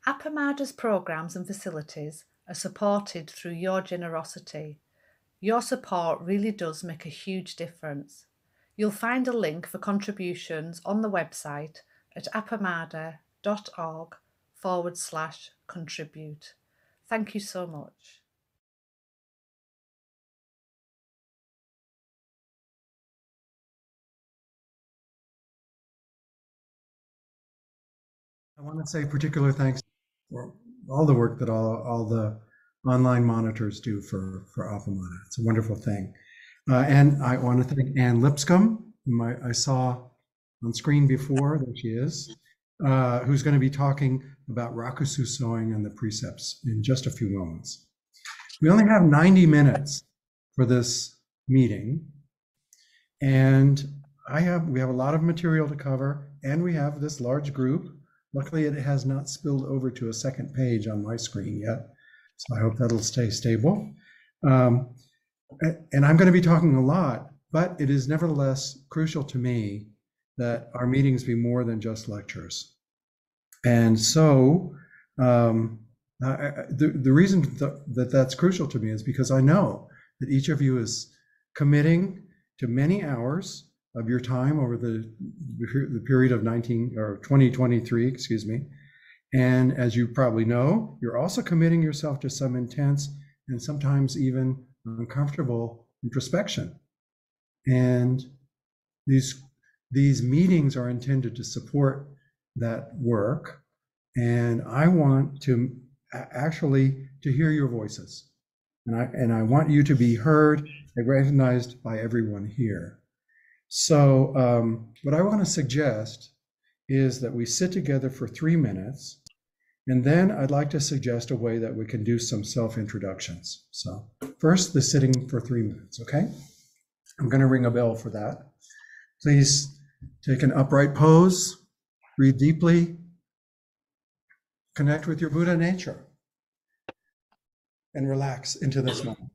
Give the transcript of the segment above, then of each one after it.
Appamada's programs and facilities are supported through your generosity. Your support really does make a huge difference. You'll find a link for contributions on the website at appamada.org/contribute. Thank you so much. I want to say particular thanks for all the work that all the online monitors do for Appamada. It's a wonderful thing. And I want to thank Ann Lipscomb, whom I saw on screen before, there she is, who's going to be talking about rakusu sewing and the precepts in just a few moments. We only have 90 minutes for this meeting, and we have a lot of material to cover, and we have this large group. Luckily, it has not spilled over to a second page on my screen yet, so I hope that'll stay stable. And I'm going to be talking a lot, but it is nevertheless crucial to me that our meetings be more than just lectures. And so the reason that that's crucial to me is because I know that each of you is committing to many hours of your time over the period of 2023, excuse me. And as you probably know, you're also committing yourself to some intense and sometimes even uncomfortable introspection. And these meetings are intended to support that work. And I want to actually to hear your voices. And I want you to be heard and recognized by everyone here. So what I want to suggest is that we sit together for 3 minutes, and then I'd like to suggest a way that we can do some self-introductions. So first, the sitting for 3 minutes, okay? I'm going to ring a bell for that. Please take an upright pose, breathe deeply, connect with your Buddha nature, and relax into this moment.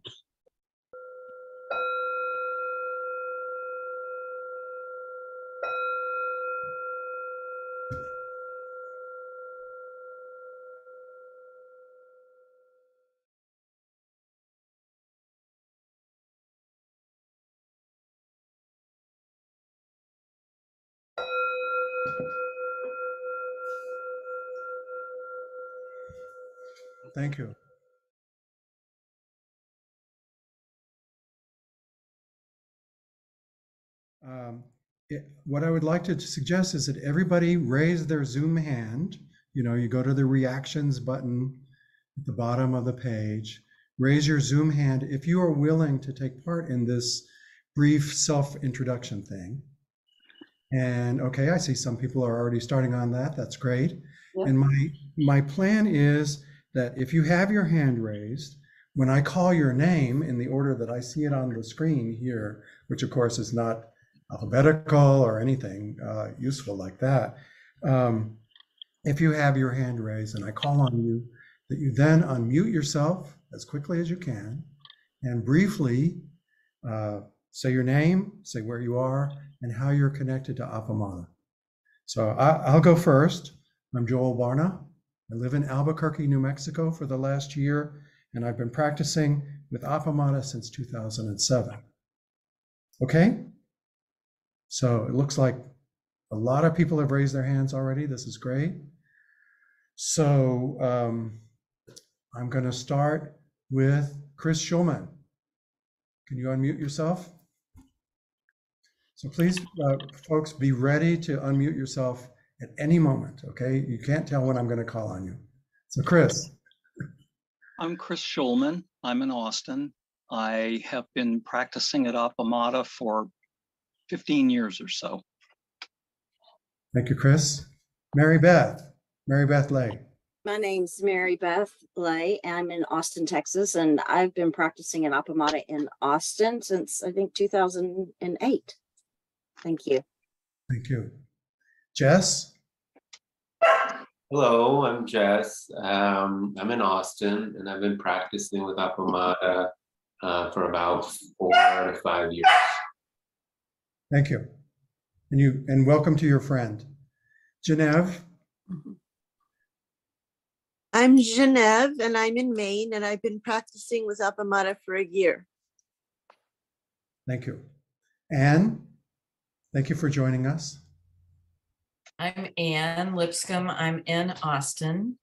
Thank you. What I would like to suggest is that everybody raise their Zoom hand. You know, you go to the reactions button at the bottom of the page, raise your Zoom hand if you are willing to take part in this brief self-introduction thing. And okay, I see some people are already starting on that. That's great. Yep. And my plan is that if you have your hand raised, when I call your name in the order that I see it on the screen here, which of course is not alphabetical or anything useful like that, if you have your hand raised and I call on you, that you then unmute yourself as quickly as you can and briefly say your name, say where you are, and how you're connected to Appamada. So I'll go first. I'm Joel Barna. I live in Albuquerque, New Mexico for the last year, and I've been practicing with Appamada since 2007. Okay? So it looks like a lot of people have raised their hands already. This is great. So I'm going to start with Chris Schulman. Can you unmute yourself? So please, folks, be ready to unmute yourself at any moment, okay? You can't tell when I'm going to call on you. So Chris. I'm Chris Schulman. I'm in Austin. I have been practicing at Appamada for 15 years or so. Thank you, Chris. Mary Beth Lay. My name's Mary Beth Lay. I'm in Austin, Texas, and I've been practicing at Appamada in Austin since, I think, 2008. Thank you. Thank you. Jess? Hello, I'm Jess. I'm in Austin, and I've been practicing with Appamada for about 4 to 5 years. Thank you. And welcome to your friend. Genevieve? I'm Genevieve and I'm in Maine and I've been practicing with Appamada for a year. Thank you. Anne, thank you for joining us. I'm Ann Lipscomb. I'm in Austin,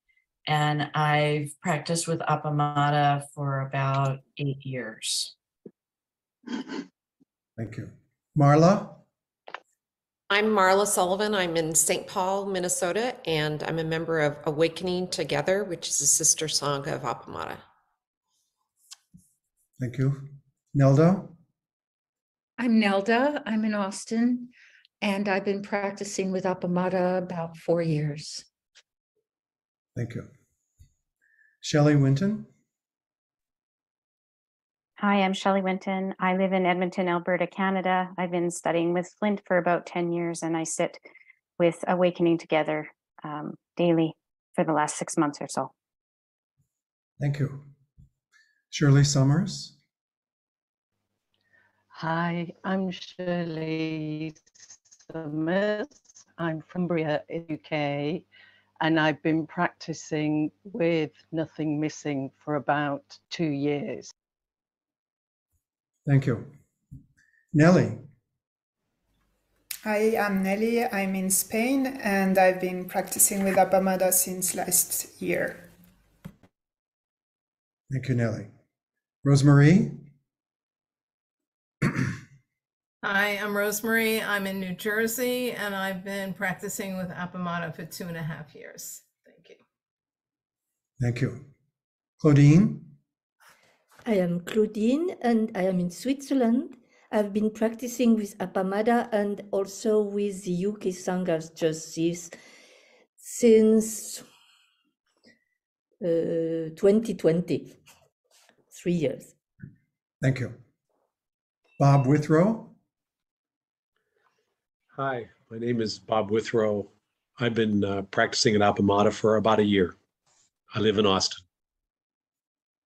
and I've practiced with Appamada for about 8 years. Thank you. Marla? I'm Marla Sullivan. I'm in St. Paul, Minnesota, and I'm a member of Awakening Together, which is a sister song of Appamada. Thank you. Nelda? I'm Nelda. I'm in Austin, and I've been practicing with Appamada about 4 years. Thank you. Shelley Winton? Hi, I'm Shelley Winton. I live in Edmonton, Alberta, Canada. I've been studying with Flint for about 10 years, and I sit with Awakening Together daily for the last 6 months or so. Thank you. Shirley Summers? Hi, I'm Shirley Summers. I'm from Bria in the UK, and I've been practicing with Nothing Missing for about 2 years. Thank you. Nelly? Hi, I'm Nelly. I'm in Spain and I've been practicing with Appamada since last year. Thank you, Nelly. Rosemary? Hi, I'm Rosemary. I'm in New Jersey and I've been practicing with Appamada for 2.5 years. Thank you. Thank you. Claudine? I am Claudine and I am in Switzerland. I've been practicing with Appamada and also with the UK Sangha Justice since 2020, 3 years. Thank you. Bob Withrow? Hi, my name is Bob Withrow. I've been practicing at Appamada for about a year. I live in Austin.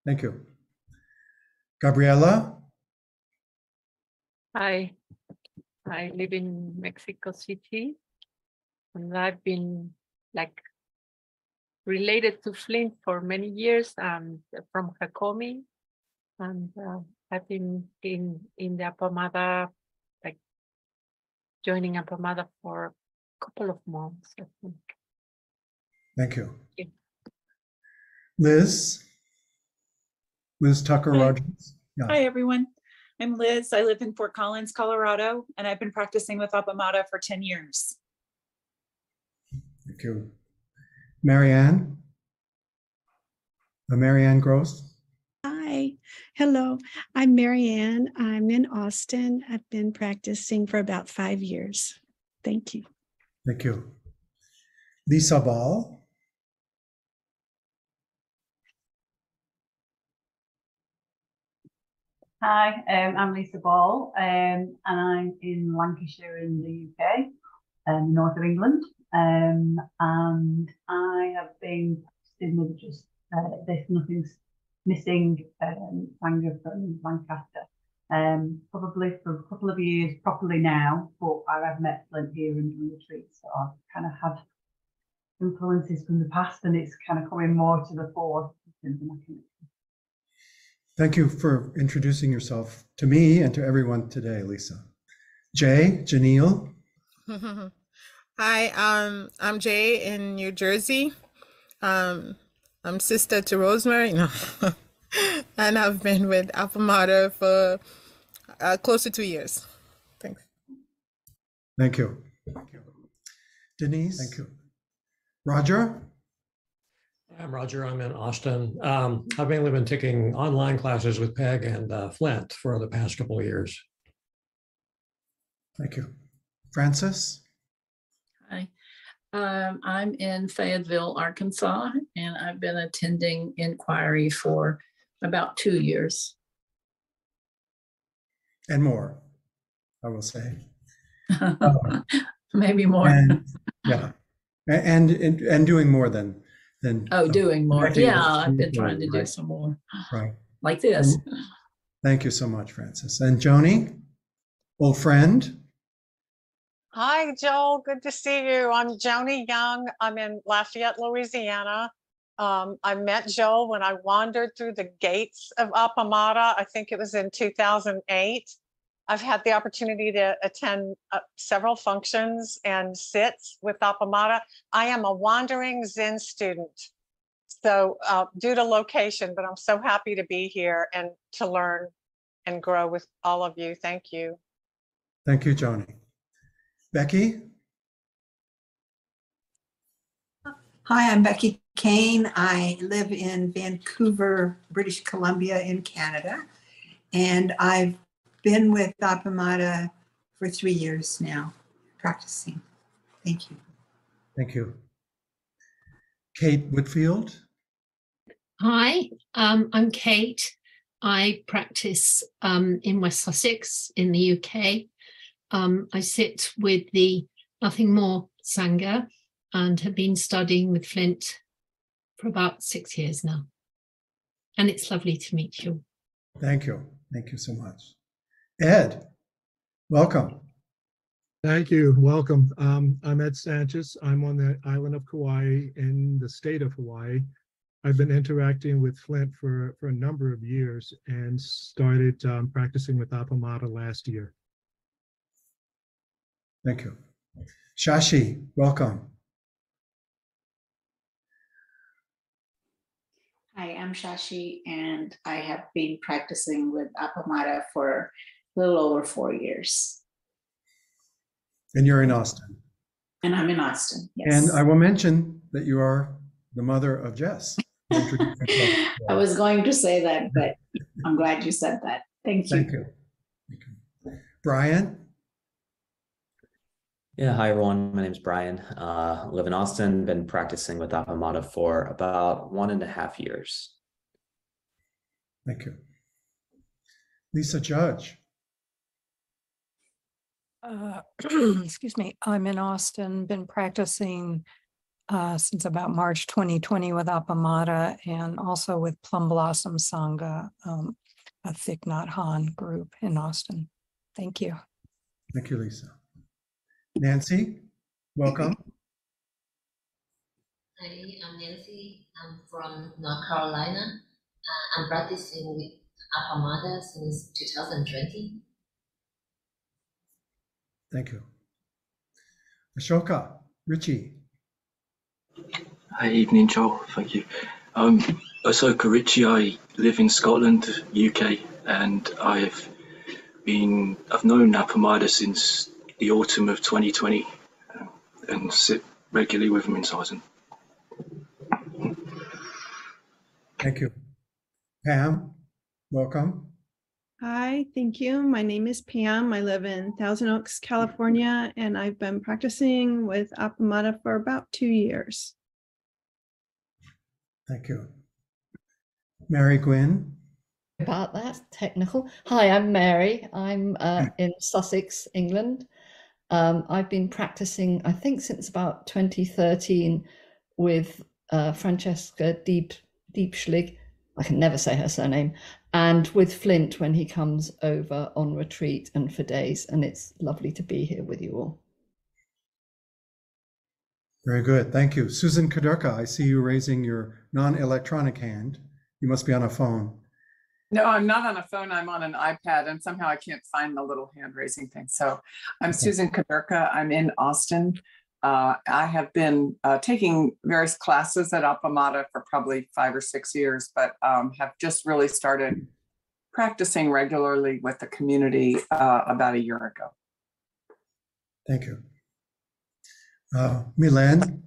Thank you. Gabriela? Hi, I live in Mexico City, and I've been related to Flint for many years. I'm from Hakomi, and I've been in the Appamada, joining Appamada for a couple of months, I think. Thank you. Liz? Liz Tucker Rogers? Yeah. Hi, everyone. I'm Liz. I live in Fort Collins, Colorado, and I've been practicing with Appamada for 10 years. Thank you. Marianne? Marianne Gross? Hi, hello. I'm Marianne. I'm in Austin. I've been practicing for about 5 years. Thank you. Thank you. Lisa Ball? Hi, I'm Lisa Ball, and I'm in Lancashire in the UK, north of England, and I have been practicing with just this Nothing's Missing Sangha from Lancaster, probably for a couple of years properly now, but I have met Flint here in the retreat, so I've kind of had influences from the past, and it's kind of coming more to the fore in terms of my connection. Thank you for introducing yourself to me and to everyone today, Lisa. Jay, Janelle. Hi, I'm Jay in New Jersey. I'm sister to Rosemary, no. And I've been with Appamada for close to 2 years. Thanks. Thank you. Denise. Thank you. Roger. I'm Roger. I'm in Austin. I've mainly been taking online classes with Peg and Flint for the past couple of years. Thank you. Francis? Hi. I'm in Fayetteville, Arkansas, and I've been attending Inquiry for about 2 years. And more, I will say. Maybe more. And, yeah. And doing more than doing more. Yeah, I've been trying to do some more. Right. Like this. Thank you so much, Francis. And Joni, old friend. Hi, Joel. Good to see you. I'm Joni Young. I'm in Lafayette, Louisiana. I met Joel when I wandered through the gates of Appamada. I think it was in 2008. I've had the opportunity to attend several functions and sits with Appamada. I am a wandering Zen student. So due to location, but I'm so happy to be here and to learn and grow with all of you. Thank you. Thank you, Joni. Becky? Hi, I'm Becky Kane. I live in Vancouver, British Columbia in Canada, and I've been with Appamada for 3 years now, practicing. Thank you. Thank you. Kate Whitfield? Hi, I'm Kate. I practice in West Sussex in the UK. I sit with the Nothing More Sangha and have been studying with Flint for about 6 years now. And it's lovely to meet you. Thank you. Thank you so much. Ed, welcome. Thank you. Welcome. I'm Ed Sanchez. I'm on the island of Kauai in the state of Hawaii. I've been interacting with Flint for a number of years and started practicing with Appamada last year. Thank you. Shashi, welcome. Hi, I'm Shashi, and I have been practicing with Appamada for a little over 4 years. And you're in Austin. And I'm in Austin, yes. And I will mention that you are the mother of Jess. I was going to say that, but I'm glad you said that. Thank you. Thank you. Brian? Yeah, hi everyone. My name is Brian. I live in Austin, been practicing with Appamada for about 1.5 years. Thank you. Lisa Judge. Excuse me. I'm in Austin, been practicing since about March 2020 with Appamada and also with Plum Blossom Sangha, a Thich Nhat Hanh group in Austin. Thank you. Thank you, Lisa. Nancy, welcome. Hi, I'm Nancy. I'm from North Carolina. I'm practicing with Appamada since 2020. Thank you. Ashoka, Richie. Hi, evening, Joel. Thank you. Ahsoka Ritchie. I live in Scotland, UK, and I've known Appamada since the autumn of 2020 and sit regularly with him in Sizen. Thank you. Pam, welcome. Hi, thank you. My name is Pam. I live in Thousand Oaks, California, and I've been practicing with Appamada for about 2 years. Thank you. Mary Gwynn. About that, technical. Hi, I'm Mary. I'm in Sussex, England. I've been practicing, I think, since about 2013 with Francesca Diebschlig. I can never say her surname. And with Flint when he comes over on retreat and for days. And it's lovely to be here with you all. Very good. Thank you. Susan Kadurka, I see you raising your non-electronic hand. You must be on a phone. No, I'm not on a phone. I'm on an iPad, and somehow I can't find the little hand raising thing. So I'm Susan Kadurka. I'm in Austin. I have been taking various classes at Appamada for probably 5 or 6 years, but have just really started practicing regularly with the community about 1 year ago. Thank you. Milan.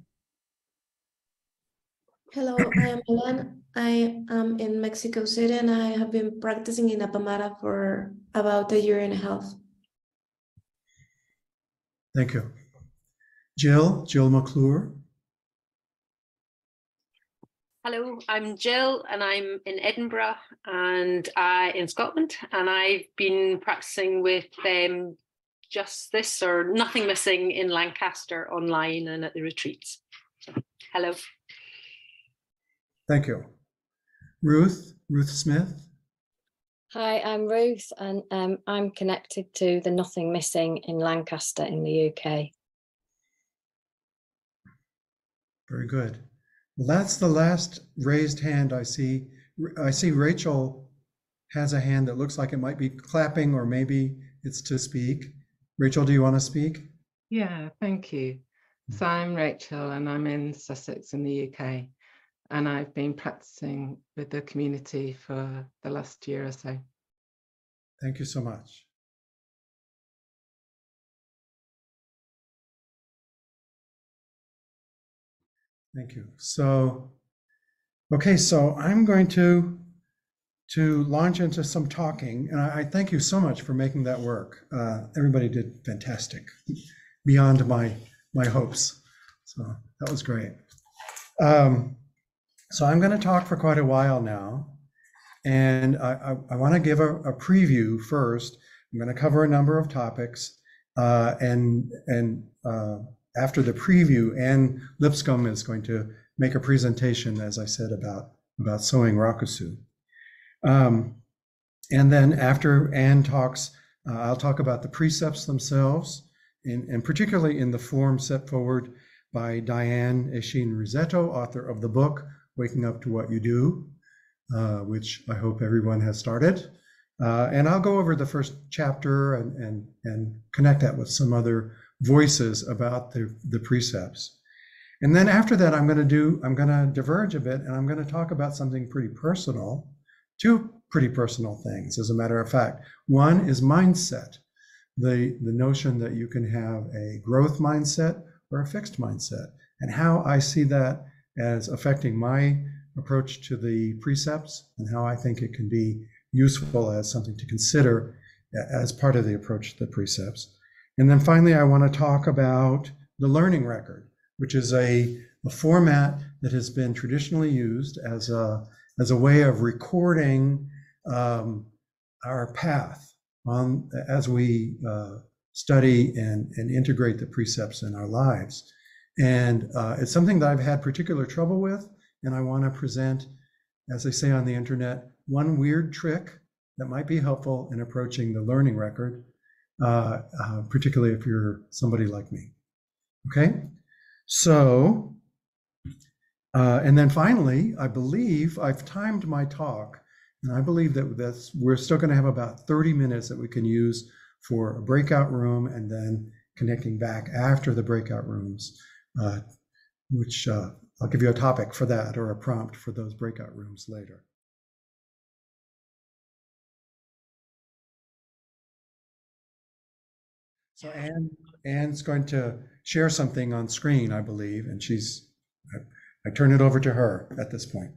Hello, I am Milan. I am in Mexico City and I have been practicing in Appamada for about 1.5 years. Thank you. Jill McClure. Hello, I'm Jill and I'm in Edinburgh and in Scotland, and I've been practicing with Just This or Nothing Missing in Lancaster online and at the retreats. So, hello. Thank you. Ruth Smith. Hi, I'm Ruth and I'm connected to the Nothing Missing in Lancaster in the UK. Very good. Well, that's the last raised hand I see. I see Rachel has a hand that looks like it might be clapping, or maybe it's to speak. Rachel, do you want to speak? Yeah, thank you. So I'm Rachel and I'm in Sussex in the UK, and I've been practicing with the community for the last year or so. Thank you so much. Thank you. So, okay, so I'm going to launch into some talking, and I thank you so much for making that work. Everybody did fantastic, beyond my hopes. So that was great. So I'm going to talk for quite a while now, and I want to give a preview first. I'm going to cover a number of topics, and after the preview, Anne Lipscomb is going to make a presentation, as I said, about sewing rakusu. And then after Anne talks, I'll talk about the precepts themselves, and particularly in the form set forward by Diane Eshin Rizetto, author of the book, Waking Up to What You Do, which I hope everyone has started. And I'll go over the first chapter and connect that with some other voices about the precepts. And then after that, I'm going to diverge a bit, and I'm going to talk about something pretty personal, two pretty personal things, as a matter of fact. One is mindset, the notion that you can have a growth mindset or a fixed mindset, and how I see that as affecting my approach to the precepts, and how I think it can be useful as something to consider as part of the approach to the precepts. And then finally, I want to talk about the learning record, which is a format that has been traditionally used as a way of recording our path as we study and integrate the precepts in our lives. And it's something that I've had particular trouble with, and I want to present, as they say on the internet, one weird trick that might be helpful in approaching the learning record, particularly if you're somebody like me. Okay, so, and then finally, I believe I've timed my talk, and I believe that we're still going to have about 30 minutes that we can use for a breakout room, and then connecting back after the breakout rooms, which I'll give you a topic for that, or a prompt for those breakout rooms later. So Anne's going to share something on screen, I believe, and I turn it over to her at this point.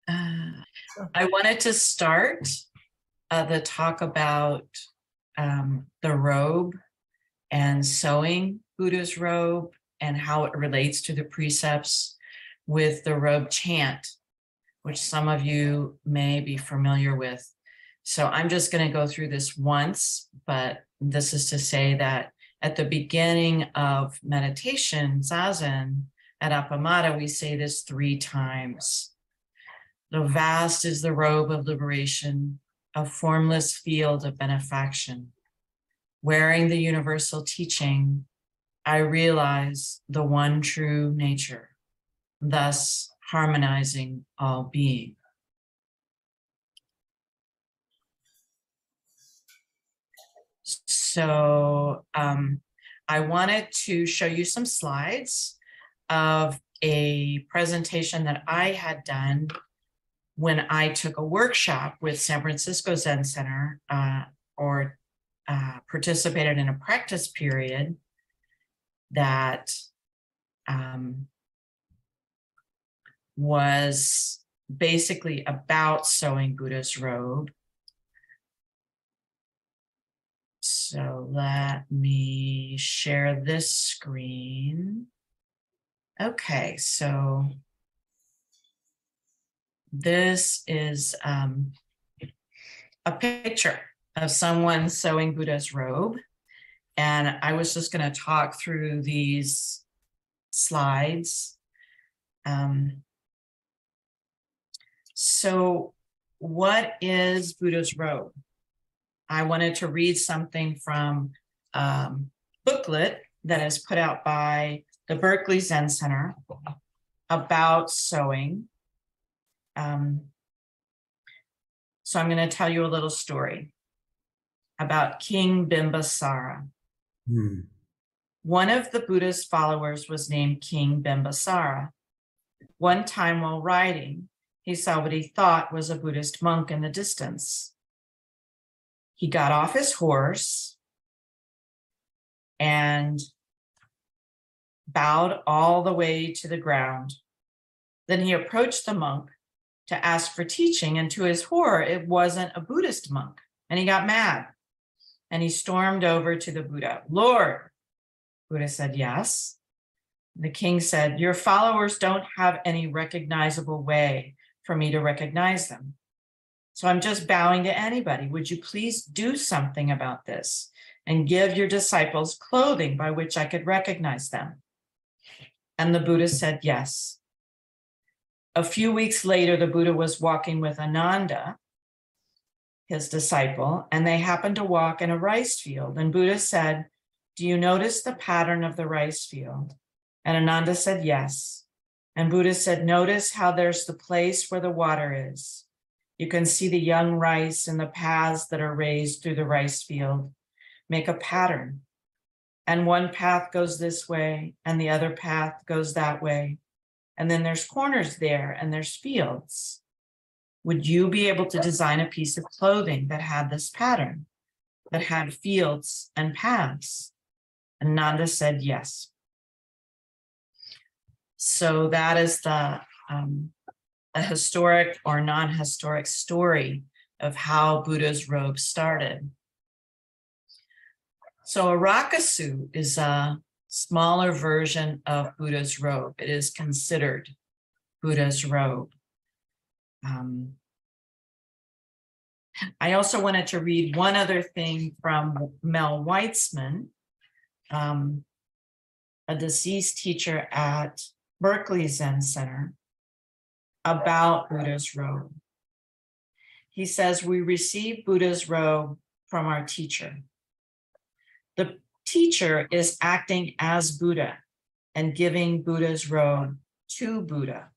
I wanted to start the talk about the robe and sewing Buddha's robe and how it relates to the precepts with the robe chant, which some of you may be familiar with. So I'm just going to go through this once, but this is to say that at the beginning of meditation, zazen, at Appamada, we say this 3 times. The vast is the robe of liberation, a formless field of benefaction. Wearing the universal teaching, I realize the one true nature, thus harmonizing all being. So I wanted to show you some slides of a presentation that I had done when I took a workshop with San Francisco Zen Center, or participated in a practice period that was basically about sewing Buddha's robe. So let me share this screen. Okay, so this is a picture of someone sewing Buddha's robe. And I was just going to talk through these slides. So what is Buddha's robe? I wanted to read something from a booklet that is put out by the Berkeley Zen Center about sewing. So I'm going to tell you a little story about King Bimbisara. One of the Buddha's followers was named King Bimbisara. One time while riding, he saw what he thought was a Buddhist monk in the distance. He got off his horse and bowed all the way to the ground. Then he approached the monk to ask for teaching, and to his horror, it wasn't a Buddhist monk, and he got mad. And he stormed over to the Buddha. Lord, Buddha said, yes. The king said, your followers don't have any recognizable way for me to recognize them. So I'm just bowing to anybody. Would you please do something about this and give your disciples clothing by which I could recognize them? And the Buddha said, yes. A few weeks later, the Buddha was walking with Ananda, his disciple, and they happened to walk in a rice field. And Buddha said, do you notice the pattern of the rice field? And Ananda said, yes. And Buddha said, notice how there's the place where the water is. You can see the young rice and the paths that are raised through the rice field. Make a pattern. And one path goes this way, and the other path goes that way. And then there's corners there, and there's fields. Would you be able to design a piece of clothing that had this pattern, that had fields and paths? And Nanda said, yes. So that is the historic or non-historic story of how Buddha's robe started. So a rakasu is a smaller version of Buddha's robe. It is considered Buddha's robe. I also wanted to read one other thing from Mel Weitzman, a deceased teacher at Berkeley Zen Center, about Buddha's robe. He says, we receive Buddha's robe from our teacher. The teacher is acting as Buddha and giving Buddha's robe to Buddha.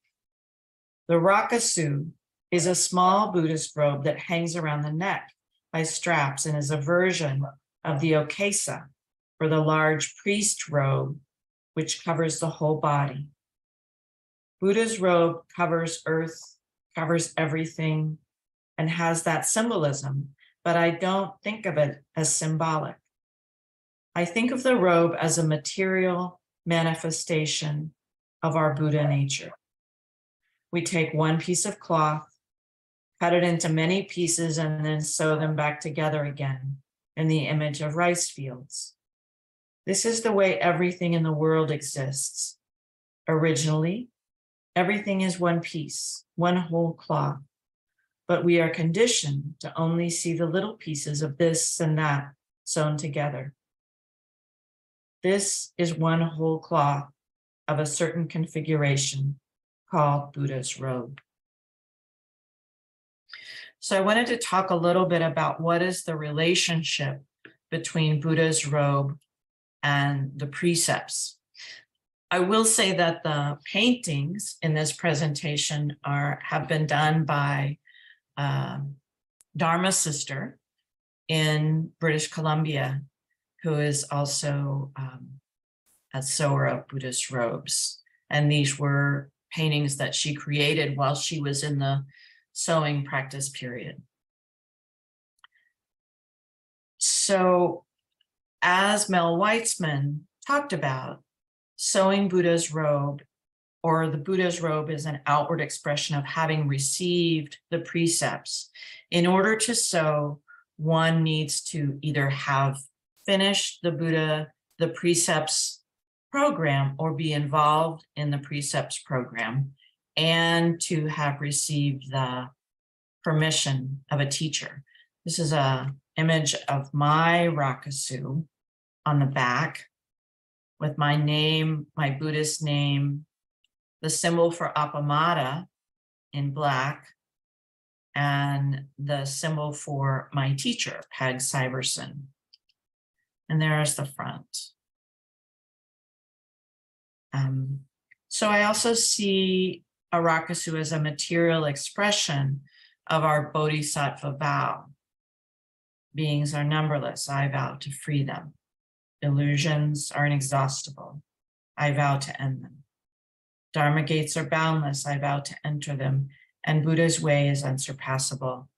The rakasu is a small Buddhist robe that hangs around the neck by straps and is a version of the okesa, or the large priest robe, which covers the whole body. Buddha's robe covers earth, covers everything, and has that symbolism, but I don't think of it as symbolic. I think of the robe as a material manifestation of our Buddha nature. We take one piece of cloth, cut it into many pieces, and then sew them back together again in the image of rice fields. This is the way everything in the world exists. Originally, everything is one piece, one whole cloth, but we are conditioned to only see the little pieces of this and that sewn together. This is one whole cloth of a certain configuration called Buddha's robe. So I wanted to talk a little bit about what is the relationship between Buddha's robe and the precepts. I will say that the paintings in this presentation have been done by Dharma Sister in British Columbia, who is also a sewer of Buddhist robes. And these were paintings that she created while she was in the sewing practice period. So as Mel Weitzman talked about, sewing Buddha's robe, or the Buddha's robe, is an outward expression of having received the precepts. In order to sew, one needs to either have finished the precepts program or be involved in the precepts program, and to have received the permission of a teacher. This is an image of my rakasu on the back with my name, my Buddhist name, the symbol for Appamada in black, and the symbol for my teacher, Peg Syverson. And there's the front. So I also see a rakusu as a material expression of our bodhisattva vow. Beings are numberless. I vow to free them. Illusions are inexhaustible. I vow to end them. Dharma gates are boundless. I vow to enter them. And Buddha's way is unsurpassable.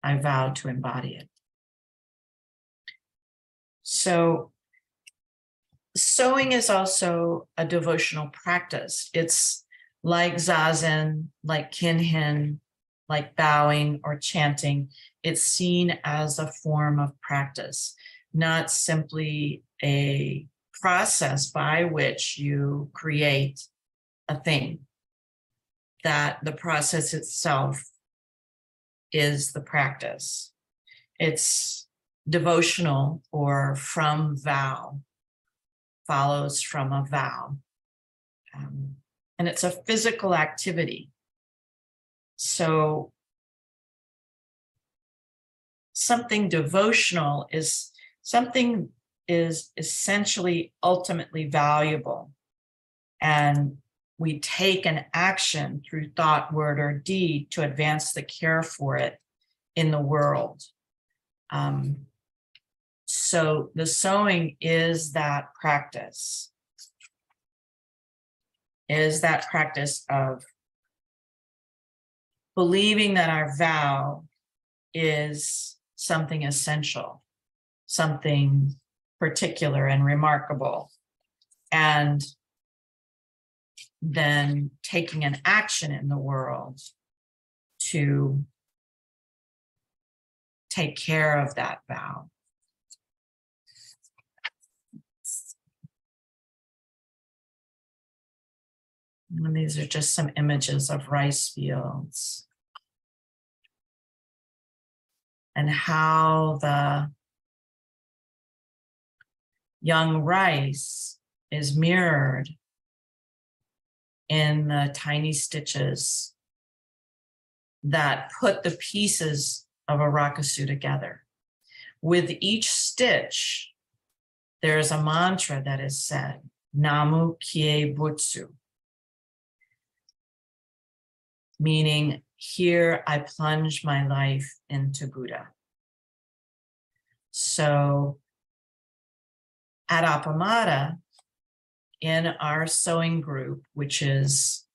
I vow to embody it. So sewing is also a devotional practice. It's like zazen, like kinhin, like bowing or chanting. It's seen as a form of practice, not simply a process by which you create a thing. That the process itself is the practice. It's devotional, or from vow, follows from a vow. And it's a physical activity. So something devotional is something is essentially ultimately valuable. And we take an action through thought, word, or deed to advance the care for it in the world. So the sewing is that practice. Is that practice of believing that our vow is something essential, something particular and remarkable, and then taking an action in the world to take care of that vow. And these are just some images of rice fields and how the young rice is mirrored in the tiny stitches that put the pieces of a rakusu together. With each stitch, there is a mantra that is said, Namu Kie Butsu, meaning, here I plunge my life into Buddha. So at Appamada, in our sewing group, which is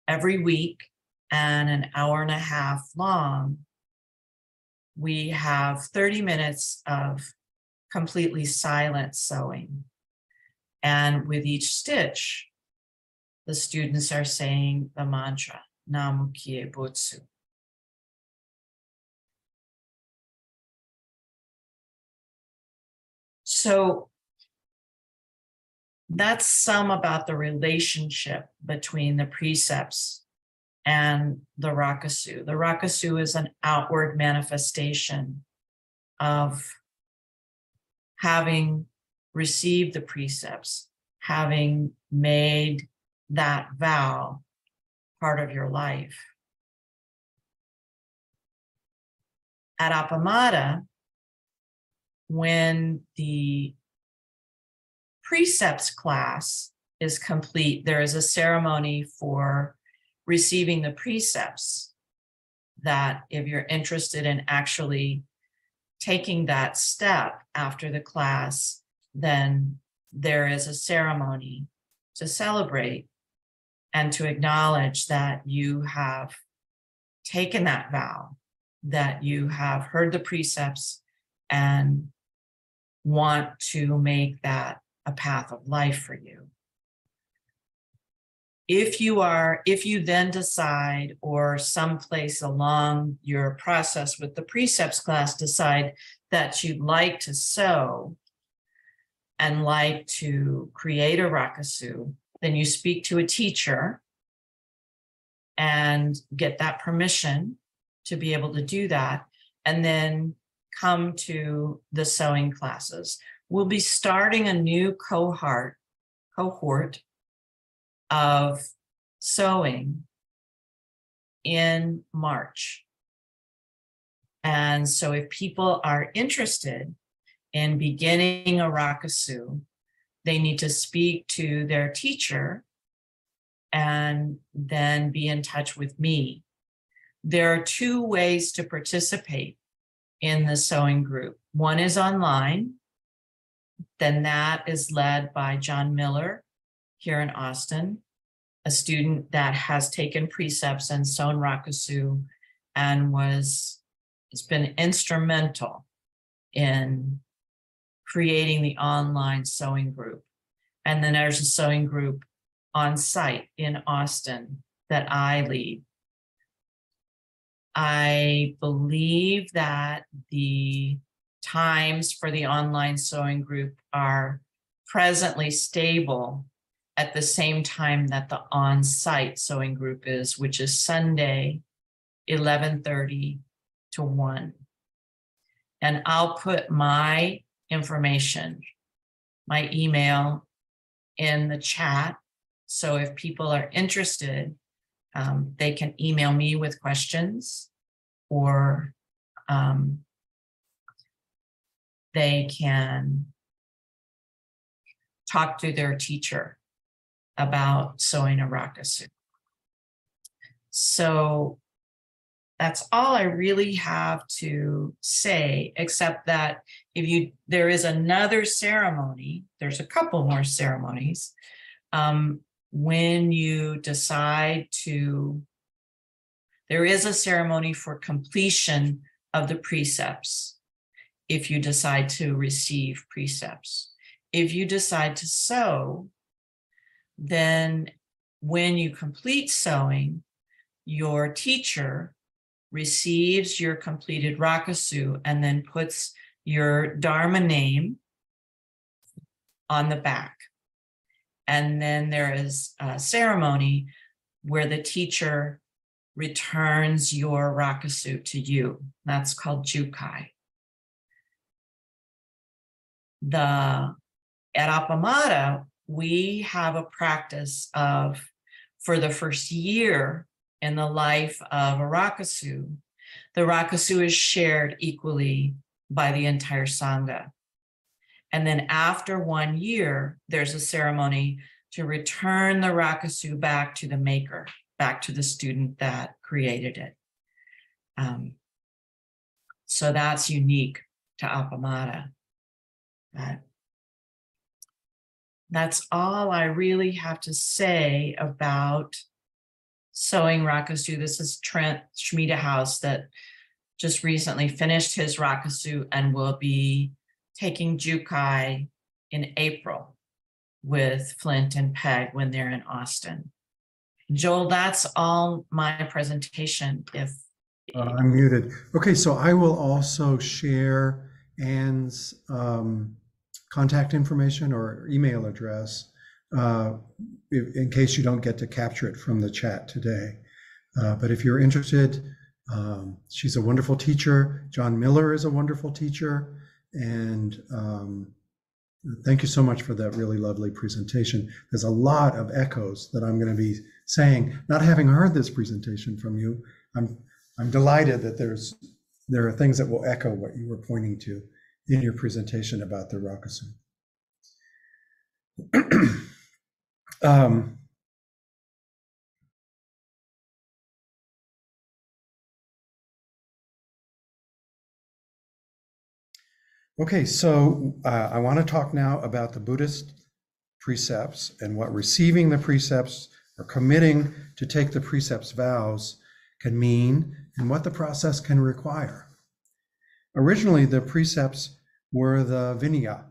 every week and an hour and a half long, we have 30 minutes of completely silent sewing. And with each stitch, the students are saying the mantra, Namu Kie Butsu. So that's some about the relationship between the precepts and the rakusu. The rakusu is an outward manifestation of having received the precepts, having made that vow part of your life. At Appamada, when the precepts class is complete, there is a ceremony for receiving the precepts that, if you're interested in actually taking that step after the class, then there is a ceremony to celebrate and to acknowledge that you have taken that vow, that you have heard the precepts and want to make that a path of life for you. If you then decide, or someplace along your process with the precepts class decide that you'd like to sew and like to create a rakusu, then you speak to a teacher and get that permission to be able to do that, and then come to the sewing classes. We'll be starting a new cohort of sewing in March. And so if people are interested in beginning a rakusu, they need to speak to their teacher and then be in touch with me. There are two ways to participate in the sewing group. One is online, then that is led by John Miller here in Austin, a student that has taken Precepts and sewn rakusu and has been instrumental in creating the online sewing group. And then there's a sewing group on site in Austin that I lead. I believe that the times for the online sewing group are presently stable at the same time that the on-site sewing group is, which is Sunday, 11:30 to 1. And I'll put my information, my email in the chat. So if people are interested, they can email me with questions, or they can talk to their teacher about sewing a rakusu. So that's all I really have to say, except that there is another ceremony, there's a couple more ceremonies, when you decide to, there is a ceremony for completion of the precepts if you decide to receive precepts. If you decide to sew, then when you complete sewing, your teacher receives your completed rakusu and then puts your Dharma name on the back. And then there is a ceremony where the teacher returns your rakusu to you. That's called jukai. At Appamada, we have a practice of, for the first year in the life of a rakusu, the rakusu is shared equally by the entire Sangha. And then after 1 year, there's a ceremony to return the rakusu back to the maker, back to the student that created it. So that's unique to Appamada. That's all I really have to say about sewing rakusu. This is Trent Schmiedehaus that just recently finished his rakusu and will be taking jukai in April with Flint and Peg when they're in Austin. Joel, that's all my presentation. I'm muted. Okay, so I will also share Anne's contact information or email address in case you don't get to capture it from the chat today. But if you're interested, she's a wonderful teacher. John Miller is a wonderful teacher. And thank you so much for that really lovely presentation. There's a lot of echoes that I'm going to be saying, not having heard this presentation from you. I'm delighted that there are things that will echo what you were pointing to in your presentation about the rakusu. Okay, so I want to talk now about the Buddhist precepts and what receiving the precepts or committing to take the precepts vows can mean and what the process can require. Originally, the precepts were the Vinaya,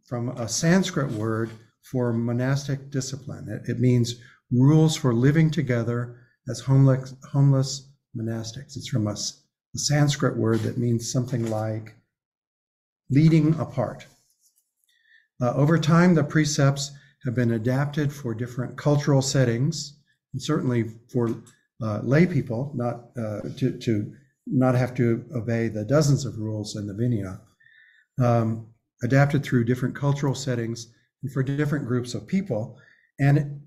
from a Sanskrit word for monastic discipline. It means rules for living together as homeless monastics. It's from a Sanskrit word that means something like leading apart. Over time, the precepts have been adapted for different cultural settings, and certainly for lay people, not to not have to obey the dozens of rules in the Vinaya, adapted through different cultural settings and for different groups of people. And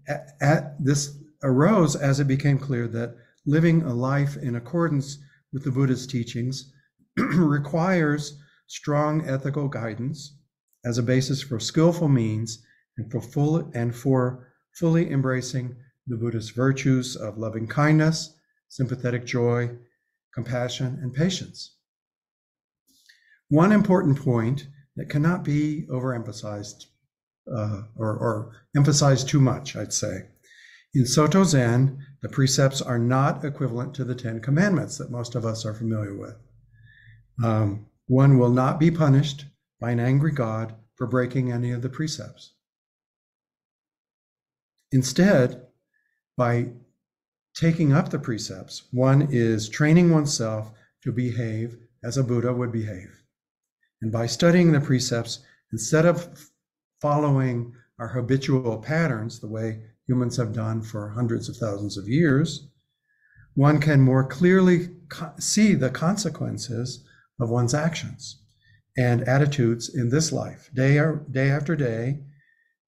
this arose as it became clear that living a life in accordance with the Buddha's teachings requires strong ethical guidance as a basis for skillful means and for fully embracing the Buddhist virtues of loving kindness, sympathetic joy, compassion, and patience. One important point that cannot be overemphasized or emphasized too much, I'd say. In Soto Zen, the precepts are not equivalent to the 10 Commandments that most of us are familiar with. One will not be punished by an angry God for breaking any of the precepts. Instead, by taking up the precepts, one is training oneself to behave as a Buddha would behave. And by studying the precepts, instead of following our habitual patterns, the way humans have done for hundreds of thousands of years, one can more clearly see the consequences of one's actions and attitudes in this life, day after day,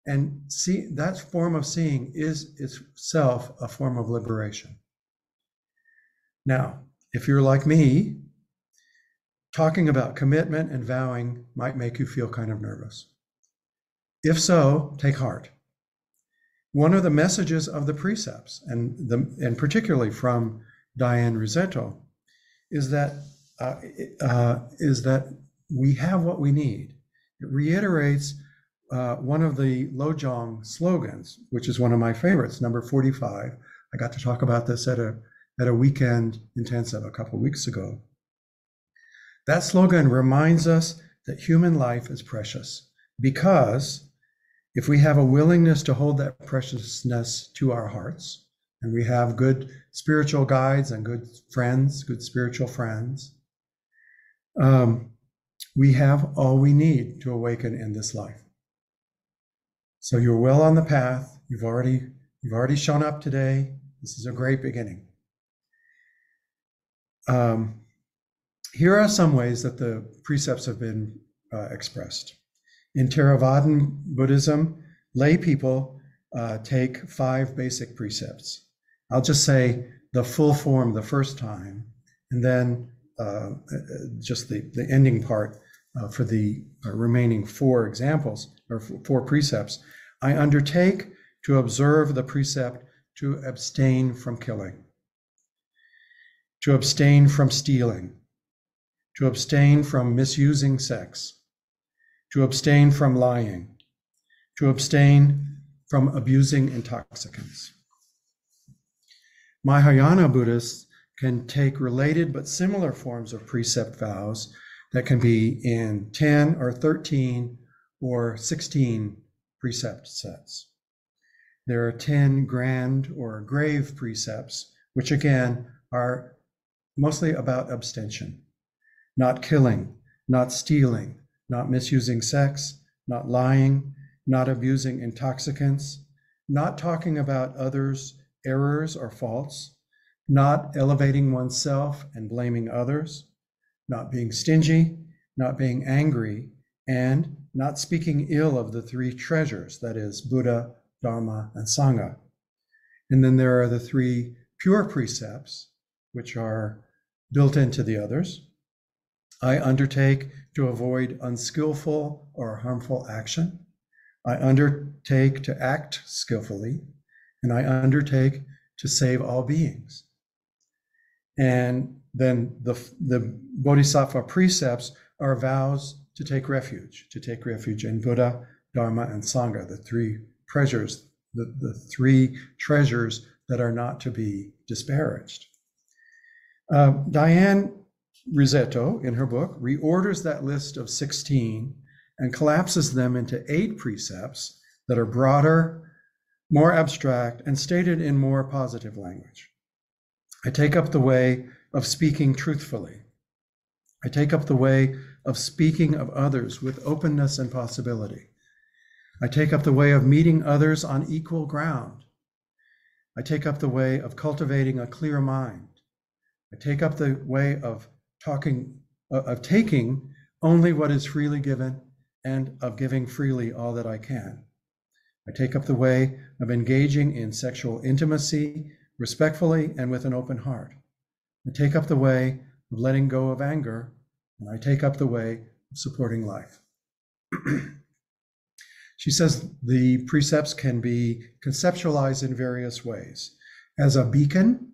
and see that form of seeing is itself a form of liberation. Now, if you're like me, talking about commitment and vowing might make you feel kind of nervous. If so, take heart. One of the messages of the precepts, and particularly from Diane Rossetto, is that we have what we need. It reiterates one of the Lojong slogans, which is one of my favorites, number 45. I got to talk about this at a weekend intensive a couple of weeks ago. That slogan reminds us that human life is precious, because if we have a willingness to hold that preciousness to our hearts, and we have good spiritual guides and good friends, good spiritual friends, we have all we need to awaken in this life. So you're well on the path. You've already shown up today. This is a great beginning. Here are some ways that the precepts have been expressed. In Theravadan Buddhism, lay people take 5 basic precepts. I'll just say the full form the first time, and then just the ending part for the remaining 4 examples, or 4 precepts. I undertake to observe the precept to abstain from killing, to abstain from stealing, to abstain from misusing sex, to abstain from lying, to abstain from abusing intoxicants. Mahayana Buddhists can take related but similar forms of precept vows that can be in 10 or 13 or 16 precept sets. There are 10 grand or grave precepts, which again are mostly about abstention, not killing, not stealing, not misusing sex, not lying, not abusing intoxicants, not talking about others' errors or faults, not elevating oneself and blaming others, not being stingy, not being angry, and not speaking ill of the 3 treasures, that is, Buddha, Dharma, and Sangha. And then there are the 3 pure precepts, which are built into the others. I undertake to avoid unskillful or harmful action. I undertake to act skillfully, and I undertake to save all beings. And then the Bodhisattva precepts are vows to take refuge in Buddha, Dharma, and Sangha, the 3 treasures, the 3 treasures that are not to be disparaged. Diane Rossetto, in her book, reorders that list of 16 and collapses them into 8 precepts that are broader, more abstract, and stated in more positive language. I take up the way of speaking truthfully. I take up the way of speaking of others with openness and possibility. I take up the way of meeting others on equal ground. I take up the way of cultivating a clear mind. I take up the way of taking only what is freely given and of giving freely all that I can. I take up the way of engaging in sexual intimacy respectfully and with an open heart. I take up the way of letting go of anger, and I take up the way of supporting life. She says the precepts can be conceptualized in various ways. As a beacon,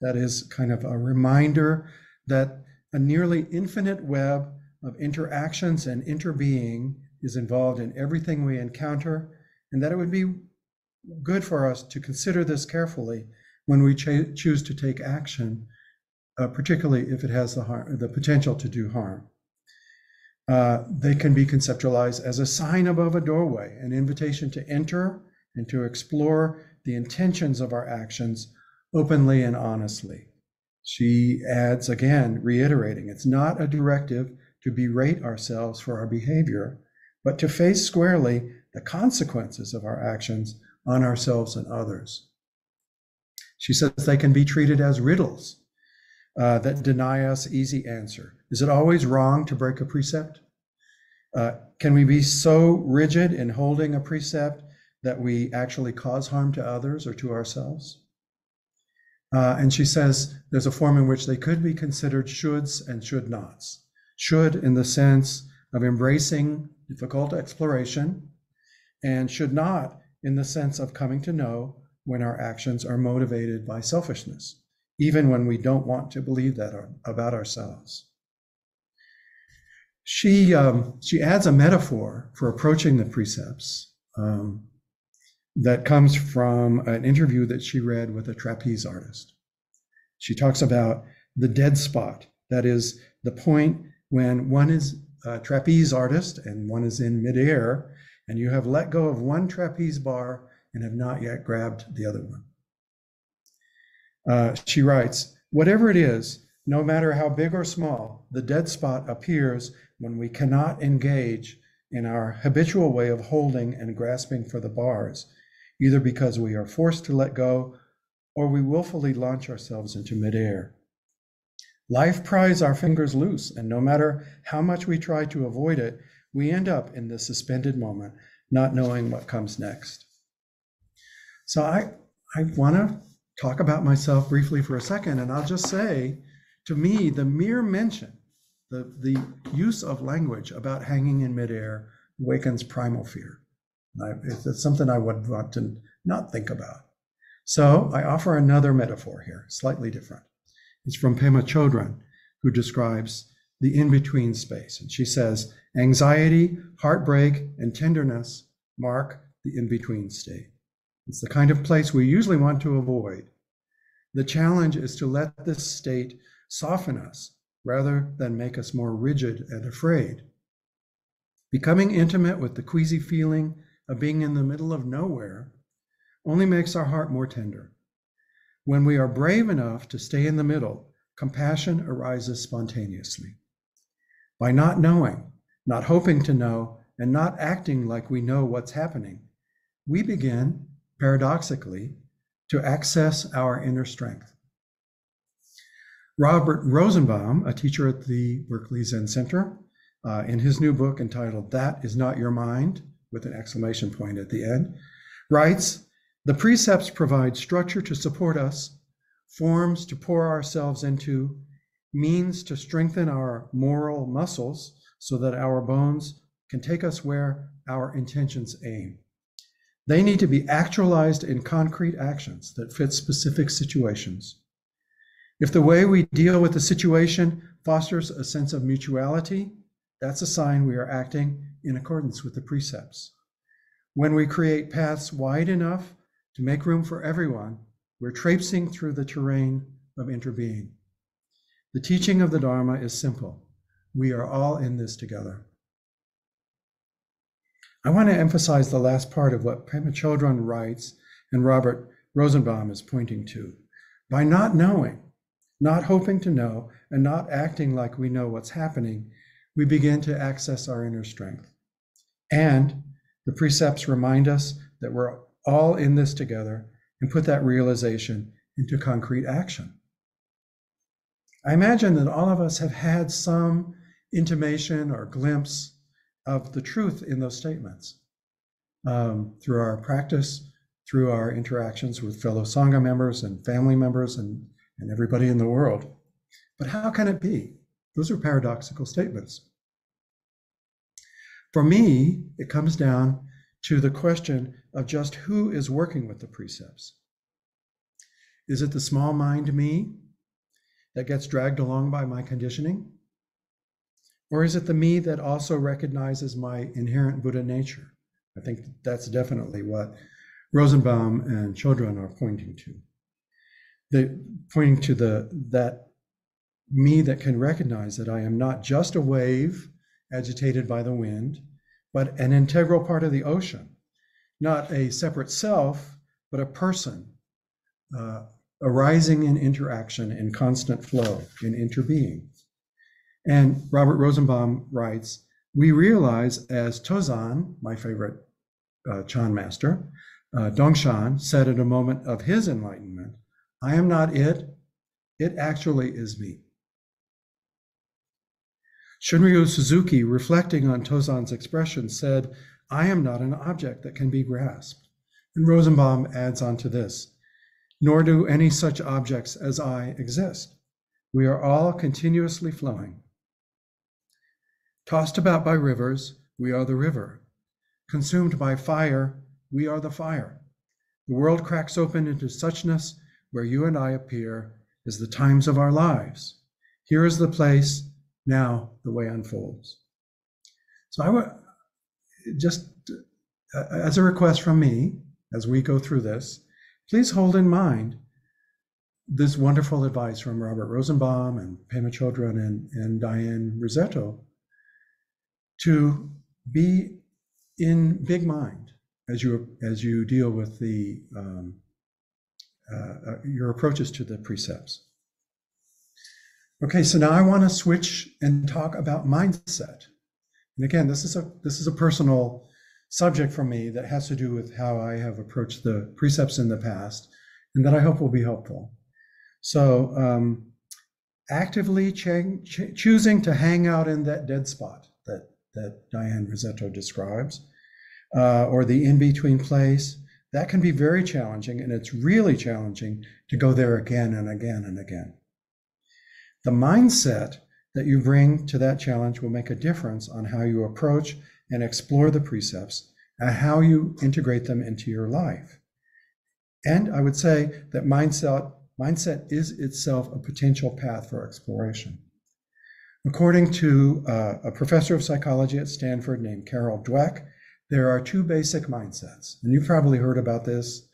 that is kind of a reminder that a nearly infinite web of interactions and interbeing is involved in everything we encounter, and that it would be good for us to consider this carefully when we choose to take action, particularly if it has the potential to do harm. They can be conceptualized as a sign above a doorway, an invitation to enter and to explore the intentions of our actions openly and honestly. She adds, again, reiterating, it's not a directive to berate ourselves for our behavior, but to face squarely the consequences of our actions on ourselves and others. She says they can be treated as riddles that deny us easy answer. Is it always wrong to break a precept? Can we be so rigid in holding a precept that we actually cause harm to others or to ourselves? And she says there's a form in which they could be considered shoulds and should nots. Should in the sense of embracing difficult exploration, and should not in the sense of coming to know when our actions are motivated by selfishness, even when we don't want to believe that about ourselves. She adds a metaphor for approaching the precepts that comes from an interview that she read with a trapeze artist. She talks about the dead spot, that is the point when one is a trapeze artist and one is in midair, and you have let go of one trapeze bar and have not yet grabbed the other one. She writes, whatever it is, no matter how big or small, the dead spot appears when we cannot engage in our habitual way of holding and grasping for the bars, either because we are forced to let go or we willfully launch ourselves into midair. Life pries our fingers loose, and no matter how much we try to avoid it, we end up in this suspended moment, not knowing what comes next. So I want to talk about myself briefly for a second, and I'll just say, to me, the mere mention, the use of language about hanging in midair awakens primal fear. It's something I would want to not think about. So I offer another metaphor here, slightly different. It's from Pema Chodron, who describes the in-between space. And she says, anxiety, heartbreak, and tenderness mark the in-between state. It's the kind of place we usually want to avoid. The challenge is to let this state soften us rather than make us more rigid and afraid. Becoming intimate with the queasy feeling of being in the middle of nowhere only makes our heart more tender. When we are brave enough to stay in the middle, compassion arises spontaneously. By not knowing, not hoping to know, and not acting like we know what's happening, we begin, paradoxically, to access our inner strength. Robert Rosenbaum, a teacher at the Berkeley Zen Center, in his new book entitled That Is Not Your Mind, with an exclamation point at the end, writes, the precepts provide structure to support us, forms to pour ourselves into, means to strengthen our moral muscles so that our bones can take us where our intentions aim. They need to be actualized in concrete actions that fit specific situations. If the way we deal with the situation fosters a sense of mutuality, that's a sign we are acting in accordance with the precepts. When we create paths wide enough to make room for everyone, we're traipsing through the terrain of interbeing. The teaching of the Dharma is simple. We are all in this together. I want to emphasize the last part of what Pema Chodron writes and Robert Rosenbaum is pointing to. By not knowing, not hoping to know, and not acting like we know what's happening, we begin to access our inner strength. And the precepts remind us that we're all in this together and put that realization into concrete action. I imagine that all of us have had some intimation or glimpse of the truth in those statements through our practice, through our interactions with fellow Sangha members and family members and everybody in the world. But how can it be? Those are paradoxical statements. For me, it comes down to the question of just who is working with the precepts. Is it the small mind me that gets dragged along by my conditioning? Or is it the me that also recognizes my inherent Buddha nature? I think that's definitely what Rosenbaum and children are pointing to. They're pointing to that me that can recognize that I am not just a wave agitated by the wind, but an integral part of the ocean, not a separate self, but a person arising in interaction, in constant flow, in interbeing. And Robert Rosenbaum writes, we realize, as Tozan, my favorite Chan master, Dongshan, said at a moment of his enlightenment, I am not it, it actually is me. Shunryu Suzuki, reflecting on Tozan's expression, said, I am not an object that can be grasped. And Rosenbaum adds on to this, nor do any such objects as I exist. We are all continuously flowing. Tossed about by rivers, we are the river. Consumed by fire, we are the fire. The world cracks open into suchness where you and I appear as the times of our lives. Here is the place, now the way unfolds. So I would just, as a request from me, as we go through this, please hold in mind this wonderful advice from Robert Rosenbaum and Pema Chodron and Diane Rossetto to be in big mind as you deal with the your approaches to the precepts. Okay, so now I want to switch and talk about mindset. And again, this is a personal subject for me that has to do with how I have approached the precepts in the past, and that I hope will be helpful. So actively choosing to hang out in that dead spot that Diane Rossetto describes, or the in-between place, that can be very challenging, and it's really challenging to go there again and again and again. The mindset that you bring to that challenge will make a difference on how you approach and explore the precepts and how you integrate them into your life. And I would say that mindset is itself a potential path for exploration. According to a professor of psychology at Stanford named Carol Dweck, there are two basic mindsets. And you've probably heard about this.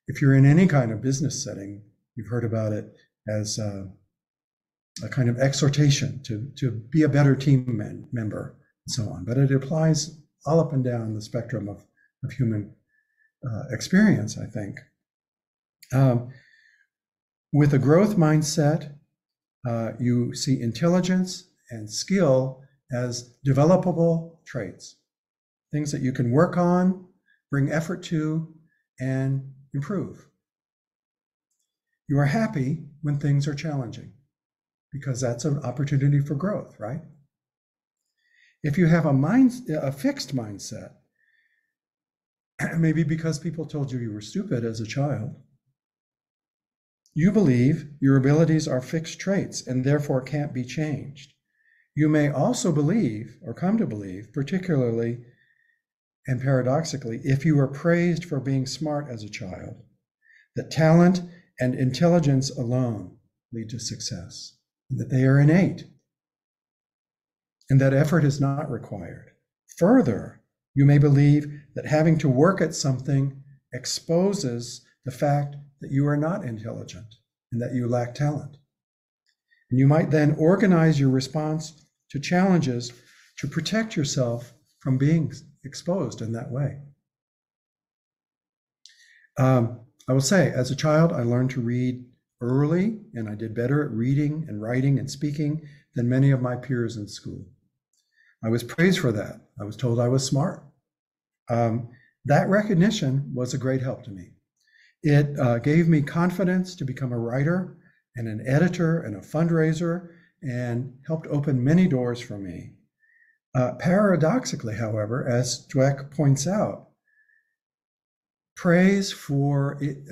If you're in any kind of business setting, you've heard about it as a kind of exhortation to be a better team member and so on. But it applies all up and down the spectrum of human experience, I think. With a growth mindset, you see intelligence and skill as developable traits, things that you can work on, bring effort to, and improve. You are happy when things are challenging, because that's an opportunity for growth, right? If you have a fixed mindset, maybe because people told you were stupid as a child, you believe your abilities are fixed traits and therefore can't be changed. You may also believe, or come to believe, particularly and paradoxically, if you were praised for being smart as a child, that talent and intelligence alone lead to success, and that they are innate, and that effort is not required. Further, you may believe that having to work at something exposes the fact that you are not intelligent and that you lack talent. And you might then organize your response to challenges to protect yourself from being exposed in that way. I will say, as a child, I learned to read early, and I did better at reading and writing and speaking than many of my peers in school. I was praised for that. I was told I was smart. That recognition was a great help to me. It gave me confidence to become a writer and an editor and a fundraiser, and helped open many doors for me. Paradoxically, however, as Dweck points out, praise for it,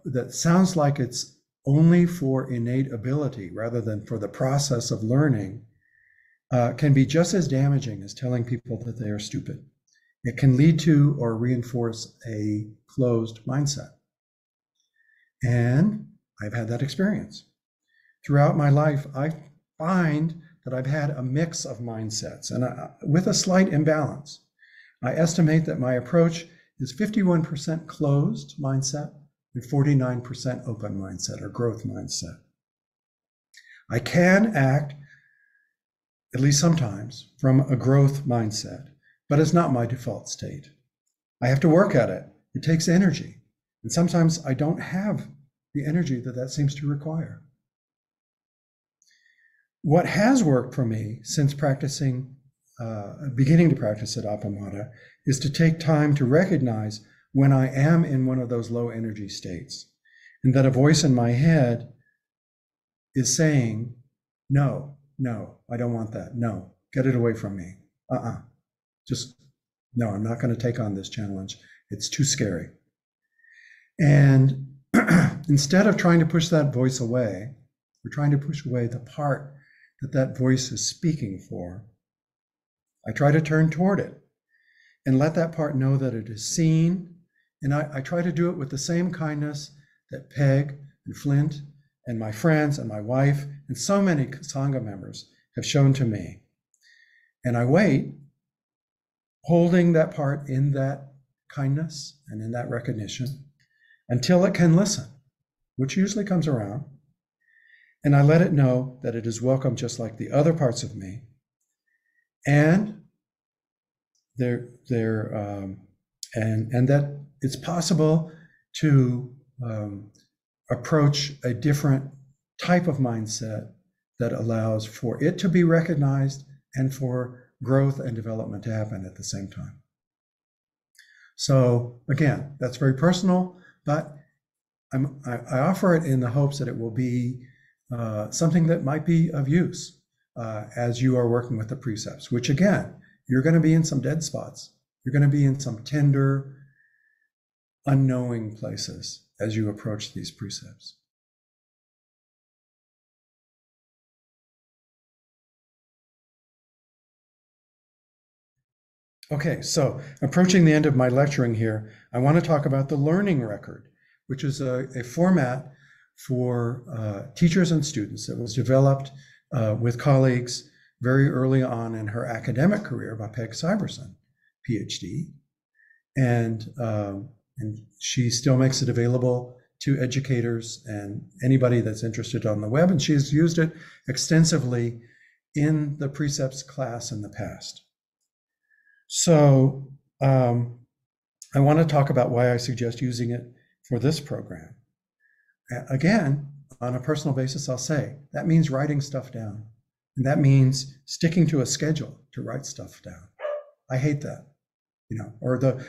that sounds like it's only for innate ability rather than for the process of learning, can be just as damaging as telling people that they are stupid. It can lead to or reinforce a closed mindset. And I've had that experience. Throughout my life, I find that I've had a mix of mindsets and with a slight imbalance. I estimate that my approach is 51% closed mindset and 49% open mindset or growth mindset. I can act, at least sometimes, from a growth mindset, but it's not my default state. I have to work at it. It takes energy. And sometimes I don't have the energy that seems to require. What has worked for me since practicing, beginning to practice at Appamada, is to take time to recognize when I am in one of those low energy states, and that a voice in my head is saying, no, I don't want that. No, get it away from me. Just, no, I'm not going to take on this challenge. It's too scary. And instead of trying to push that voice away, we're trying to push away the part that voice is speaking for. I try to turn toward it and let that part know that it is seen. And I try to do it with the same kindness that Peg and Flint and my friends and my wife and so many Sangha members have shown to me. And I wait, holding that part in that kindness and in that recognition until it can listen, which usually comes around. And I let it know that it is welcome just like the other parts of me. And and that it's possible to approach a different type of mindset that allows for it to be recognized and for growth and development to happen at the same time. So again, that's very personal, but I offer it in the hopes that it will be something that might be of use as you are working with the precepts, which again, you're going to be in some dead spots. You're going to be in some tender, unknowing places as you approach these precepts. Okay, so approaching the end of my lecturing here, I want to talk about the learning record, which is a format for teachers and students that was developed with colleagues very early on in her academic career by Peg Syverson, PhD. And she still makes it available to educators and anybody that's interested on the web. And she's used it extensively in the Precepts class in the past. So I want to talk about why I suggest using it for this program. Again, on a personal basis, I'll say that means writing stuff down. And that means sticking to a schedule to write stuff down. I hate that, or the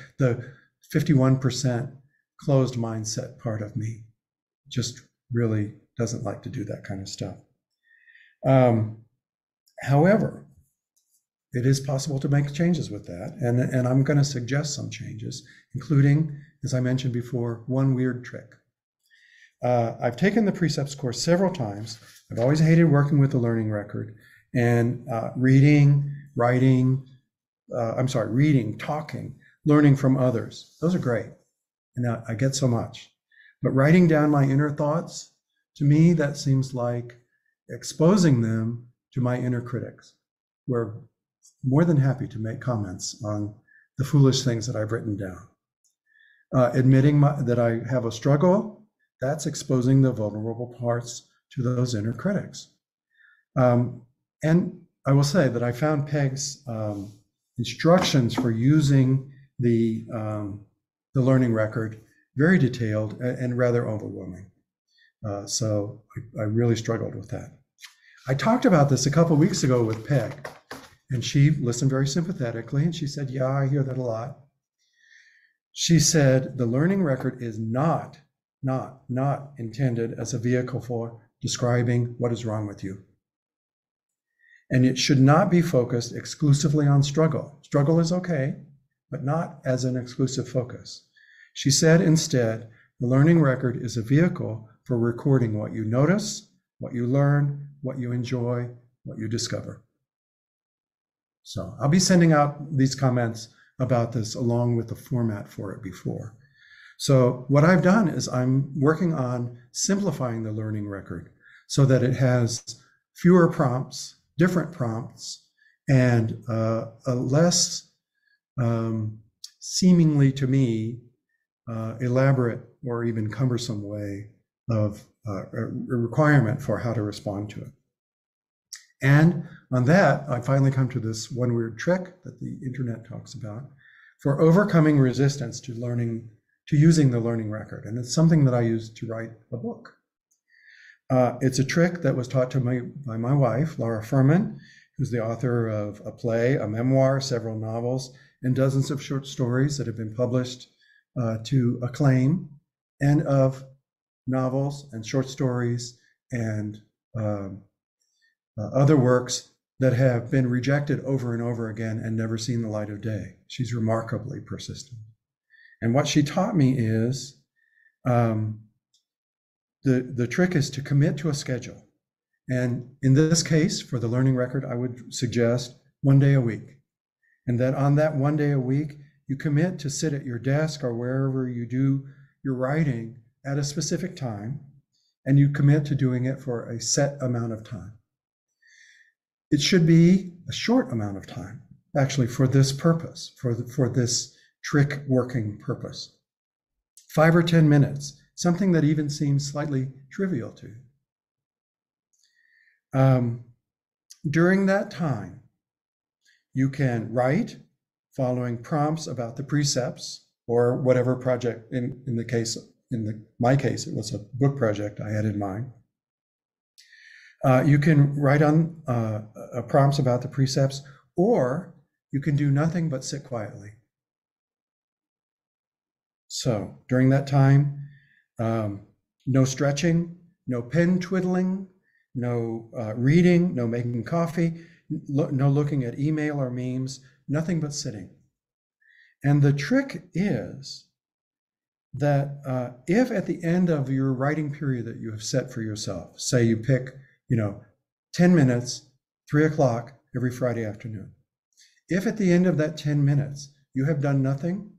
51% closed mindset part of me just really doesn't like to do that kind of stuff. However, it is possible to make changes with that. And I'm going to suggest some changes, including, as I mentioned before, one weird trick. I've taken the Precepts course several times. I've always hated working with the learning record and reading, talking, learning from others. Those are great. And I get so much. But writing down my inner thoughts, to me, that seems like exposing them to my inner critics. We're more than happy to make comments on the foolish things that I've written down. Admitting that I have a struggle, that's exposing the vulnerable parts to those inner critics. And I will say that I found Peg's instructions for using the learning record very detailed and rather overwhelming. So I really struggled with that. I talked about this a couple of weeks ago with Peg, and she listened very sympathetically, and she said, yeah, I hear that a lot. She said, the learning record is not intended as a vehicle for describing what is wrong with you. And it should not be focused exclusively on struggle. Struggle is okay, but not as an exclusive focus. She said instead, the learning record is a vehicle for recording what you notice, what you learn, what you enjoy, what you discover. So I'll be sending out these comments about this along with the format for it before. So what I've done is I'm working on simplifying the learning record so that it has fewer prompts, different prompts, and a less seemingly to me elaborate or even cumbersome way of a requirement for how to respond to it. And on that, I finally come to this one weird trick that the internet talks about for overcoming resistance to learning, to using the learning record. And it's something that I use to write a book. It's a trick that was taught to me by my wife, Laura Furman, who's the author of a play, a memoir, several novels, and dozens of short stories that have been published to acclaim, and of novels and short stories and other works that have been rejected over and over again and never seen the light of day. She's remarkably persistent. And what she taught me is the trick is to commit to a schedule. And in this case, for the learning record, I would suggest 1 day a week. And that on that 1 day a week, you commit to sit at your desk or wherever you do your writing at a specific time, and you commit to doing it for a set amount of time. It should be a short amount of time, actually, for this purpose, for this trick working purpose. 5 or 10 minutes, something that even seems slightly trivial to you. During that time, you can write following prompts about the precepts or whatever project, in my case, it was a book project I had in mind. You can write on prompts about the precepts, or you can do nothing but sit quietly. So during that time, no stretching, no pen twiddling, no reading, no making coffee, no looking at email or memes, nothing but sitting. And the trick is that if at the end of your writing period that you have set for yourself, say you pick 10 minutes, 3 o'clock every Friday afternoon. If at the end of that 10 minutes you have done nothing,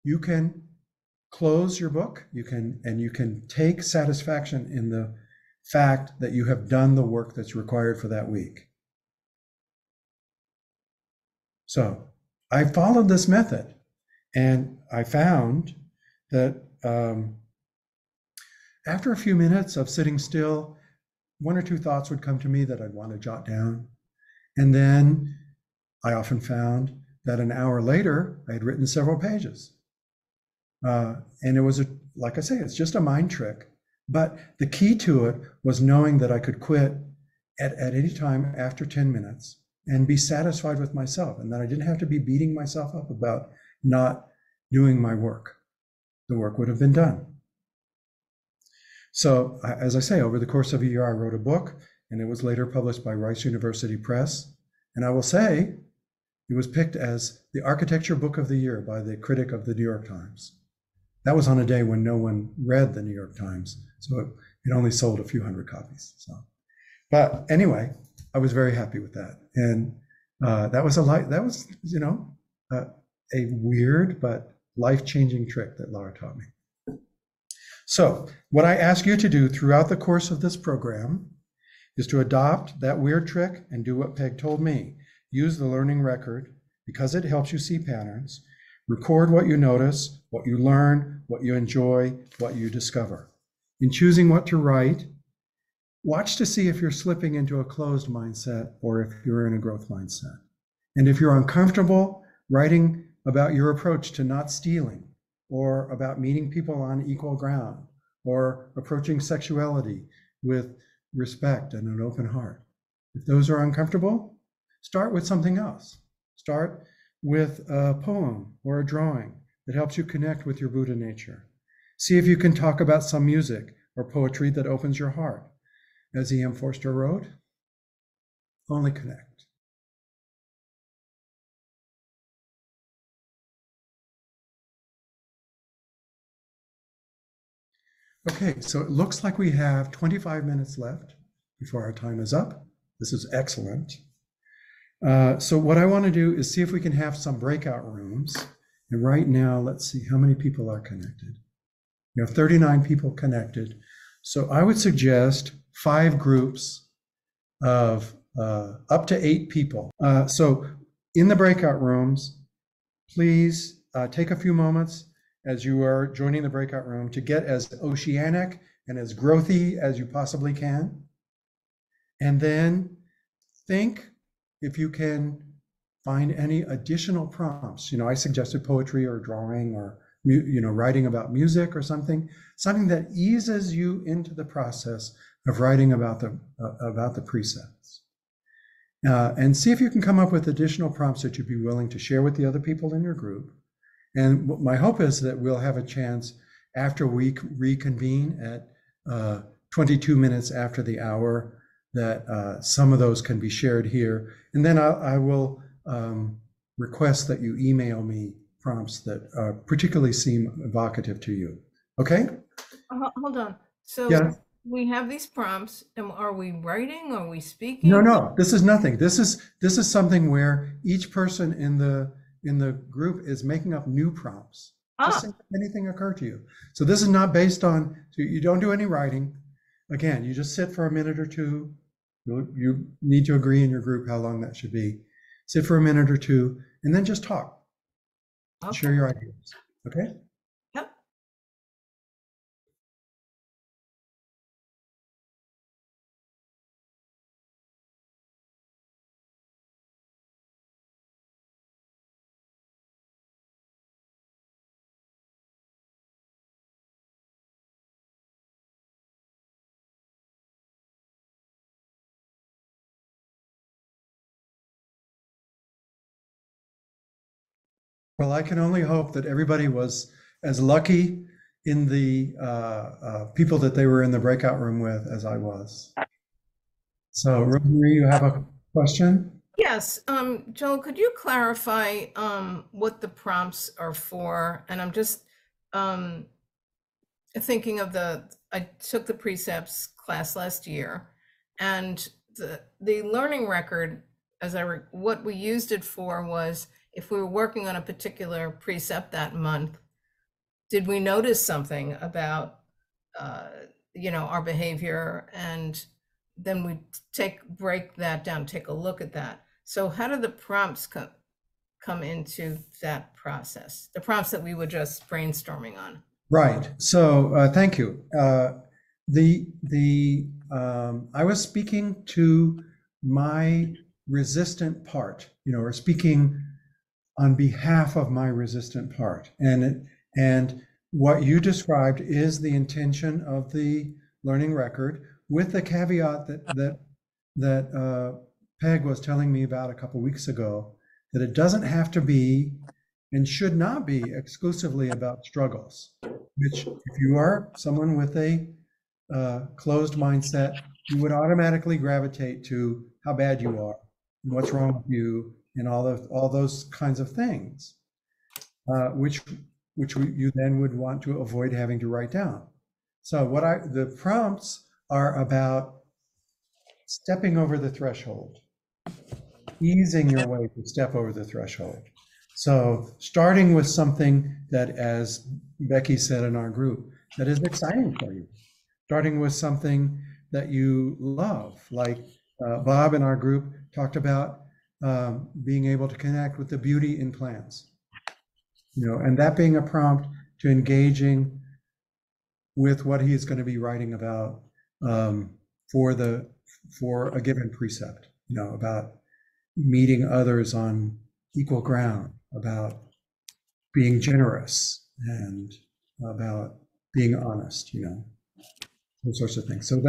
you can close your book. You can take satisfaction in the fact that you have done the work that's required for that week. So I followed this method, and I found that after a few minutes of sitting still, 1 or 2 thoughts would come to me that I'd want to jot down. And then I often found that an hour later, I had written several pages. And it was, like I say, it's just a mind trick. But the key to it was knowing that I could quit at any time after 10 minutes and be satisfied with myself, and that I didn't have to be beating myself up about not doing my work. The work would have been done. So, as I say, over the course of a year, I wrote a book, and it was later published by Rice University Press. And I will say, it was picked as the architecture book of the year by the critic of the New York Times. That was on a day when no one read the New York Times, so it only sold a few hundred copies. So, but anyway, I was very happy with that, and that was a weird but life-changing trick that Laura taught me. So what I ask you to do throughout the course of this program is to adopt that weird trick and do what Peg told me. Use the learning record because it helps you see patterns. Record what you notice, what you learn, what you enjoy, what you discover. In choosing what to write, watch to see if you're slipping into a closed mindset or if you're in a growth mindset. And if you're uncomfortable writing about your approach to not stealing, or about meeting people on equal ground, or approaching sexuality with respect and an open heart, if those are uncomfortable, start with something else. Start with a poem or a drawing that helps you connect with your Buddha nature. See if you can talk about some music or poetry that opens your heart. As E.M. Forster wrote, only connect. Okay, so it looks like we have 25 minutes left before our time is up. This is excellent. So what I want to do is see if we can have some breakout rooms. And right now, let's see how many people are connected. We have 39 people connected. So I would suggest 5 groups of up to 8 people. So in the breakout rooms, please take a few moments as you are joining the breakout room to get as oceanic and as growthy as you possibly can. And then think if you can find any additional prompts. I suggested poetry or drawing or writing about music or something that eases you into the process of writing about the precepts. And see if you can come up with additional prompts that you'd be willing to share with the other people in your group. And my hope is that we'll have a chance after we reconvene at 22 minutes after the hour that some of those can be shared here. And then I will request that you email me prompts that particularly seem evocative to you. Okay? Hold on. So yeah. We have these prompts, and are we writing? Are we speaking? No, this is nothing. This is something where each person in the group is making up new prompts. Just think if anything occur to you. So this is not based on, so you don't do any writing. Again, you just sit for a minute or two. You need to agree in your group how long that should be. Sit for a minute or two, and then just talk. Okay. Share your ideas. Okay? Yep. Well, I can only hope that everybody was as lucky in the people that they were in the breakout room with as I was. So, Rosemary, you have a question? Yes, Joel, could you clarify what the prompts are for? And I'm just thinking of I took the Precepts class last year, and the learning record, what we used it for was if we were working on a particular precept that month, did we notice something about our behavior, and then we break that down, take a look at that. So how do the prompts come into that process? The prompts that we were just brainstorming on. Right. So thank you. I was speaking to my resistant part, or speaking on behalf of my resistant part, and what you described is the intention of the learning record, with the caveat that Peg was telling me about a couple weeks ago, that it doesn't have to be and should not be exclusively about struggles, which if you are someone with a closed mindset, you would automatically gravitate to how bad you are and what's wrong with you and all those kinds of things, which you then would want to avoid having to write down. So the prompts are about stepping over the threshold, easing your way to step over the threshold. So starting with something that, as Becky said in our group, that is exciting for you. Starting with something that you love, like Bob in our group talked about being able to connect with the beauty in plants, and that being a prompt to engaging with what he is going to be writing about for a given precept, about meeting others on equal ground, about being generous, and about being honest, those sorts of things. So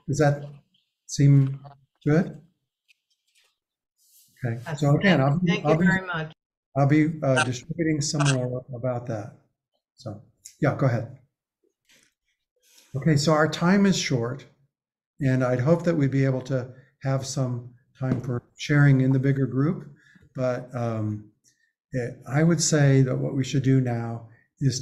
does that seem good? Okay. So again, thank you very much. I'll be distributing some more about that. So yeah, go ahead. Okay, so our time is short, and I'd hope that we'd be able to have some time for sharing in the bigger group, but I would say that what we should do now is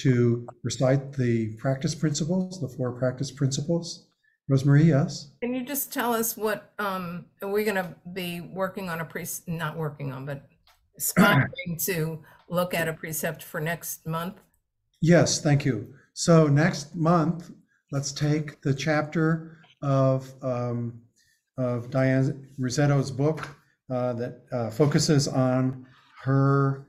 to recite the practice principles, the 4 practice principles, Rosemary, yes? Can you just tell us what, are we gonna be working on not working on, but aspiring to look at a precept for next month? Yes, thank you. So next month, let's take the chapter of Diane Rossetto's book that focuses on her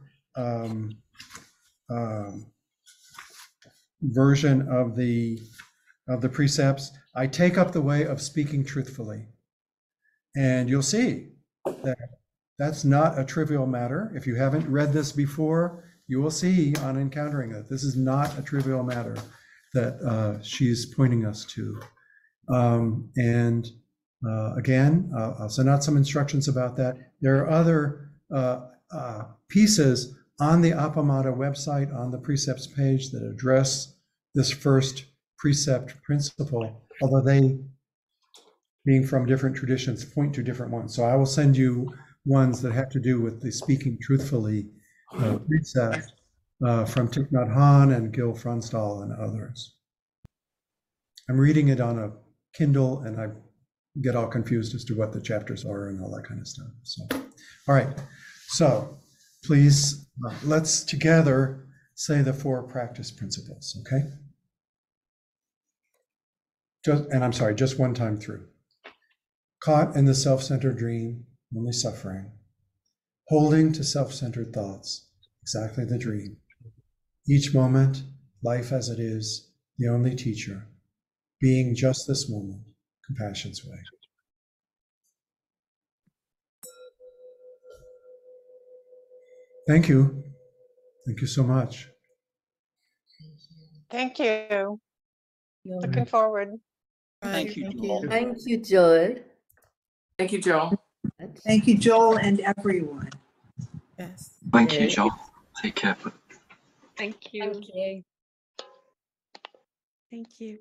version of the precepts. I take up the way of speaking truthfully. And you'll see that that's not a trivial matter. If you haven't read this before, you will see on encountering it, this is not a trivial matter that she's pointing us to. Again, I'll send out some instructions about that. There are other pieces on the Appamada website, on the precepts page, that address this first precept principle, although they, being from different traditions, point to different ones. So I will send you ones that have to do with the speaking truthfully precept from Thich Nhat Hanh and Gil Fronsdal and others. I'm reading it on a Kindle and I get all confused as to what the chapters are and all that kind of stuff. So, all right. So please, let's together say the 4 practice principles, okay? Just one time through. Caught in the self-centered dream, only suffering. Holding to self-centered thoughts, exactly the dream. Each moment, life as it is, the only teacher. Being just this moment, compassion's way. Thank you. Thank you so much. Thank you. Looking forward. Thank you, Joel. Thank you, Joel. Thank you, Joel. Thank you, Joel, and everyone. Yes. Thank you, Joel. Take care. Thank you. Thank you. Thank you.